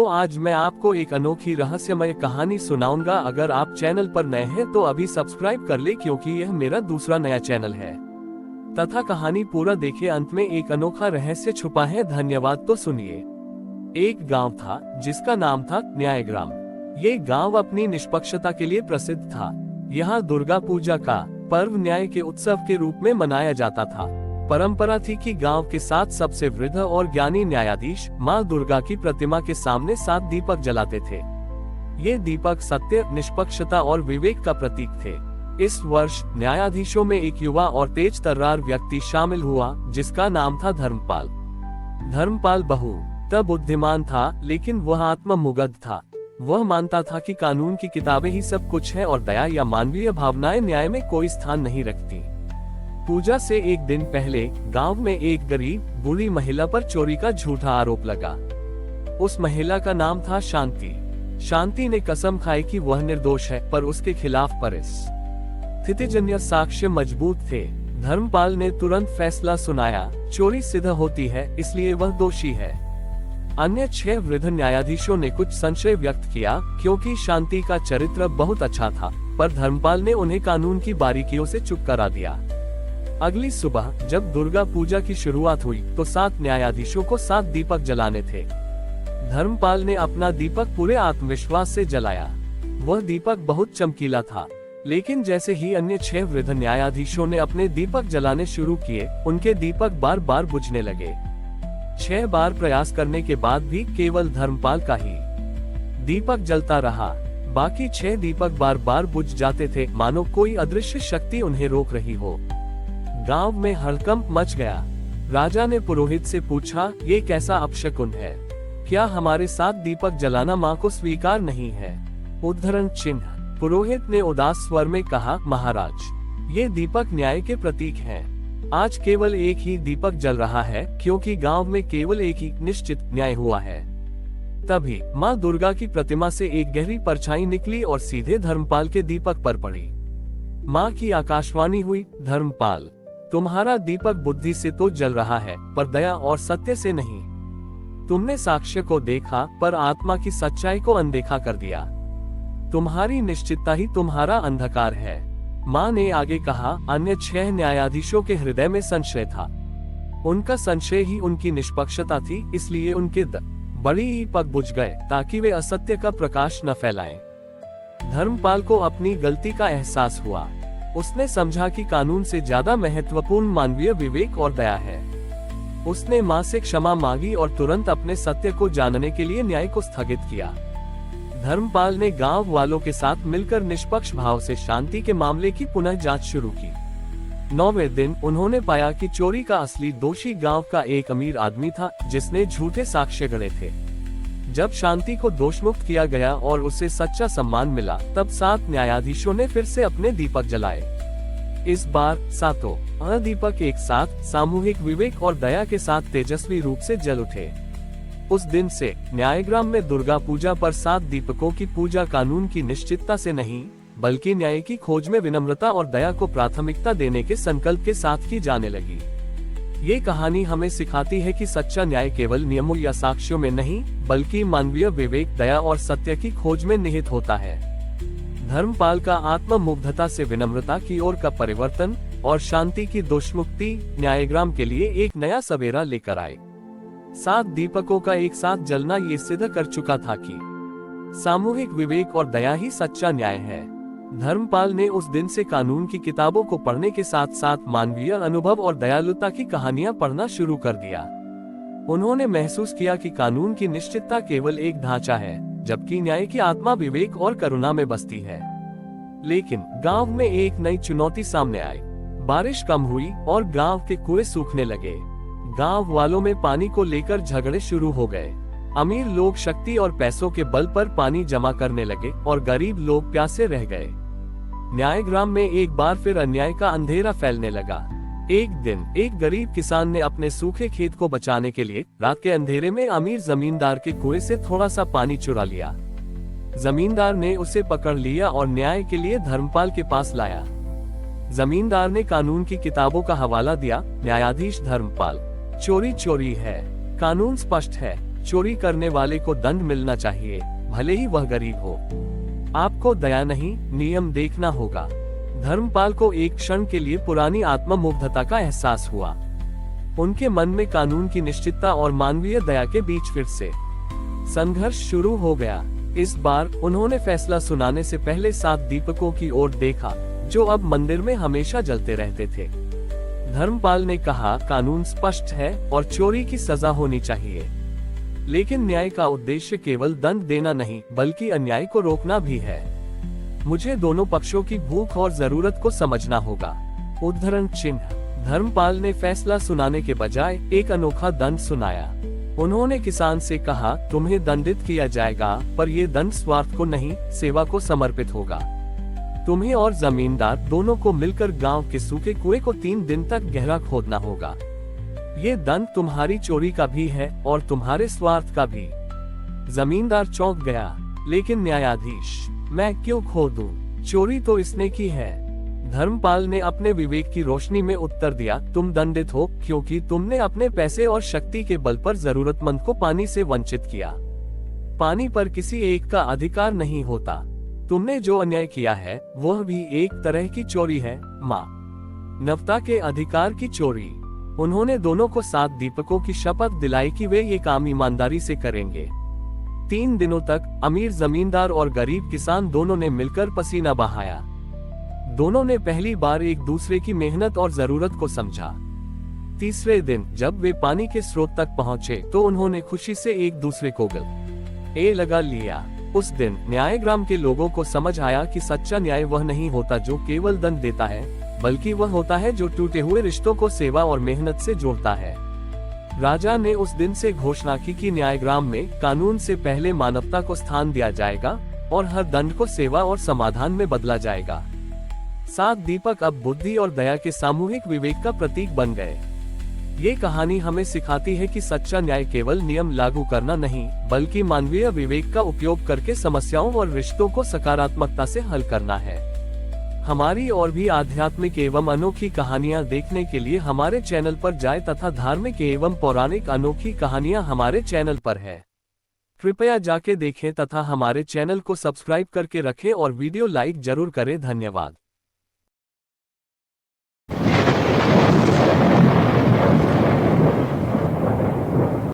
तो आज मैं आपको एक अनोखी रहस्यमय कहानी सुनाऊंगा। अगर आप चैनल पर नए हैं तो अभी सब्सक्राइब कर ले, क्योंकि यह मेरा दूसरा नया चैनल है। तथा कहानी पूरा देखे, अंत में एक अनोखा रहस्य छुपा है। धन्यवाद। तो सुनिए। एक गांव था जिसका नाम था न्यायग्राम। ये गांव अपनी निष्पक्षता के लिए प्रसिद्ध था। यहाँ दुर्गा पूजा का पर्व न्याय के उत्सव के रूप में मनाया जाता था। परंपरा थी कि गांव के 7 सबसे वृद्ध और ज्ञानी न्यायाधीश माँ दुर्गा की प्रतिमा के सामने 7 दीपक जलाते थे। ये दीपक सत्य, निष्पक्षता और विवेक का प्रतीक थे। इस वर्ष न्यायाधीशों में एक युवा और तेज तर्रार व्यक्ति शामिल हुआ, जिसका नाम था धर्मपाल। धर्मपाल बहुत बुद्धिमान था, लेकिन वह आत्ममुग्ध था। वह मानता था कि कानून की किताबें ही सब कुछ है और दया या मानवीय भावनाएं न्याय में कोई स्थान नहीं रखती। पूजा से एक दिन पहले गांव में एक गरीब बूढ़ी महिला पर चोरी का झूठा आरोप लगा। उस महिला का नाम था शांति। शांति ने कसम खाई कि वह निर्दोष है, पर उसके खिलाफ परिस्थितिजन्य साक्ष्य मजबूत थे। धर्मपाल ने तुरंत फैसला सुनाया, चोरी सिद्ध होती है, इसलिए वह दोषी है। अन्य 6 वृद्ध न्यायाधीशों ने कुछ संशय व्यक्त किया, क्योंकि शांति का चरित्र बहुत अच्छा था, पर धर्मपाल ने उन्हें कानून की बारीकियों से चुप करा दिया। अगली सुबह जब दुर्गा पूजा की शुरुआत हुई तो 7 न्यायाधीशों को 7 दीपक जलाने थे। धर्मपाल ने अपना दीपक पूरे आत्मविश्वास से जलाया। वह दीपक बहुत चमकीला था, लेकिन जैसे ही अन्य 6 वृद्ध न्यायाधीशों ने अपने दीपक जलाने शुरू किए, उनके दीपक बार बार बुझने लगे। 6 बार प्रयास करने के बाद भी केवल धर्मपाल का ही दीपक जलता रहा। बाकी 6 दीपक बार बार बुझ जाते थे, मानो कोई अदृश्य शक्ति उन्हें रोक रही हो। गांव में हड़कंप मच गया। राजा ने पुरोहित से पूछा, ये कैसा अपशकुन है? क्या हमारे 7 दीपक जलाना माँ को स्वीकार नहीं है? उद्धरण चिन्ह। पुरोहित ने उदास स्वर में कहा, महाराज, ये दीपक न्याय के प्रतीक हैं। आज केवल एक ही दीपक जल रहा है, क्योंकि गांव में केवल एक ही निश्चित न्याय हुआ है। तभी माँ दुर्गा की प्रतिमा से एक गहरी परछाई निकली और सीधे धर्मपाल के दीपक पर पड़ी। माँ की आकाशवाणी हुई, धर्मपाल, तुम्हारा दीपक बुद्धि से तो जल रहा है, पर दया और सत्य से नहीं। तुमने साक्ष्य को देखा, पर आत्मा की सच्चाई को अनदेखा कर दिया। तुम्हारी निश्चितता ही तुम्हारा अंधकार है। माँ ने आगे कहा, अन्य 6 न्यायाधीशों के हृदय में संशय था। उनका संशय ही उनकी निष्पक्षता थी, इसलिए उनके बड़ी ही पग बुझ गए, ताकि वे असत्य का प्रकाश न फैलाएं। धर्मपाल को अपनी गलती का एहसास हुआ। उसने समझा कि कानून से ज्यादा महत्वपूर्ण मानवीय विवेक और दया है। उसने माँ से क्षमा मांगी और तुरंत अपने सत्य को जानने के लिए न्याय को स्थगित किया। धर्मपाल ने गांव वालों के साथ मिलकर निष्पक्ष भाव से शांति के मामले की पुनः जांच शुरू की। 9वें दिन उन्होंने पाया कि चोरी का असली दोषी गांव का एक अमीर आदमी था, जिसने झूठे साक्ष्य गढ़े थे। जब शांति को दोषमुक्त किया गया और उसे सच्चा सम्मान मिला, तब 7 न्यायाधीशों ने फिर से अपने दीपक जलाए। इस बार 7 दीपक एक साथ सामूहिक विवेक और दया के साथ तेजस्वी रूप से जल उठे। उस दिन से न्यायग्राम में दुर्गा पूजा पर 7 दीपकों की पूजा कानून की निश्चितता से नहीं, बल्कि न्याय की खोज में विनम्रता और दया को प्राथमिकता देने के संकल्प के साथ की जाने लगी। ये कहानी हमें सिखाती है कि सच्चा न्याय केवल नियमों या साक्ष्यों में नहीं, बल्कि मानवीय विवेक, दया और सत्य की खोज में निहित होता है। धर्मपाल का आत्ममुग्धता से विनम्रता की ओर का परिवर्तन और शांति की दोषमुक्ति न्यायग्राम के लिए एक नया सवेरा लेकर आए। 7 दीपकों का एक साथ जलना ये सिद्ध कर चुका था कि सामूहिक विवेक और दया ही सच्चा न्याय है। धर्मपाल ने उस दिन से कानून की किताबों को पढ़ने के साथ साथ मानवीय अनुभव और दयालुता की कहानियां पढ़ना शुरू कर दिया। उन्होंने महसूस किया कि कानून की निश्चितता केवल एक ढांचा है, जबकि न्याय की आत्मा विवेक और करुणा में बसती है। लेकिन गांव में एक नई चुनौती सामने आई। बारिश कम हुई और गांव के कुएं सूखने लगे। गांव वालों में पानी को लेकर झगड़े शुरू हो गए। अमीर लोग शक्ति और पैसों के बल पर पानी जमा करने लगे और गरीब लोग प्यासे रह गए। न्यायग्राम में एक बार फिर अन्याय का अंधेरा फैलने लगा। एक दिन एक गरीब किसान ने अपने सूखे खेत को बचाने के लिए रात के अंधेरे में अमीर जमींदार के कुएं से थोड़ा सा पानी चुरा लिया। जमींदार ने उसे पकड़ लिया और न्याय के लिए धर्मपाल के पास लाया। जमींदार ने कानून की किताबों का हवाला दिया, न्यायाधीश धर्मपाल, चोरी चोरी है, कानून स्पष्ट है, चोरी करने वाले को दंड मिलना चाहिए, भले ही वह गरीब हो। आपको दया नहीं, नियम देखना होगा। धर्मपाल को एक क्षण के लिए पुरानी आत्ममुग्धता का एहसास हुआ। उनके मन में कानून की निश्चितता और मानवीय दया के बीच फिर से संघर्ष शुरू हो गया। इस बार उन्होंने फैसला सुनाने से पहले 7 दीपकों की ओर देखा, जो अब मंदिर में हमेशा जलते रहते थे। धर्मपाल ने कहा, कानून स्पष्ट है और चोरी की सजा होनी चाहिए, लेकिन न्याय का उद्देश्य केवल दंड देना नहीं, बल्कि अन्याय को रोकना भी है। मुझे दोनों पक्षों की भूख और जरूरत को समझना होगा। उद्धरण चिन्ह। धर्मपाल ने फैसला सुनाने के बजाय एक अनोखा दंड सुनाया। उन्होंने किसान से कहा, तुम्हें दंडित किया जाएगा, पर यह दंड स्वार्थ को नहीं, सेवा को समर्पित होगा। तुम्हें और जमींदार दोनों को मिलकर गांव के सूखे कुएं को 3 दिन तक गहरा खोदना होगा। ये दंड तुम्हारी चोरी का भी है और तुम्हारे स्वार्थ का भी। जमींदार चौंक गया, लेकिन न्यायाधीश, मैं क्यों खोदूं? चोरी तो इसने की है। धर्मपाल ने अपने विवेक की रोशनी में उत्तर दिया, तुम दंडित हो क्योंकि तुमने अपने पैसे और शक्ति के बल पर जरूरतमंद को पानी से वंचित किया। पानी पर किसी एक का अधिकार नहीं होता। तुमने जो अन्याय किया है वह भी एक तरह की चोरी है, माँ नवता के अधिकार की चोरी। उन्होंने दोनों को 7 दीपकों की शपथ दिलाई कि वे ये काम ईमानदारी से करेंगे। 3 दिनों तक अमीर जमींदार और गरीब किसान दोनों ने मिलकर पसीना बहाया। दोनों ने पहली बार एक दूसरे की मेहनत और जरूरत को समझा। तीसरे दिन जब वे पानी के स्रोत तक पहुंचे तो उन्होंने खुशी से एक दूसरे को गले लगा लिया। उस दिन न्यायग्राम के लोगों को समझ आया कि सच्चा न्याय वह नहीं होता जो केवल दंड देता है, बल्कि वह होता है जो टूटे हुए रिश्तों को सेवा और मेहनत से जोड़ता है। राजा ने उस दिन से घोषणा की कि न्यायग्राम में कानून से पहले मानवता को स्थान दिया जाएगा और हर दंड को सेवा और समाधान में बदला जाएगा। 7 दीपक अब बुद्धि और दया के सामूहिक विवेक का प्रतीक बन गए। ये कहानी हमें सिखाती है कि सच्चा न्याय केवल नियम लागू करना नहीं, बल्कि मानवीय विवेक का उपयोग करके समस्याओं और रिश्तों को सकारात्मकता से हल करना है। हमारी और भी आध्यात्मिक एवं अनोखी कहानियाँ देखने के लिए हमारे चैनल पर जाएं तथा धार्मिक एवं पौराणिक अनोखी कहानियाँ हमारे चैनल पर है। कृपया जाके देखें तथा हमारे चैनल को सब्सक्राइब करके रखें और वीडियो लाइक जरूर करें। धन्यवाद।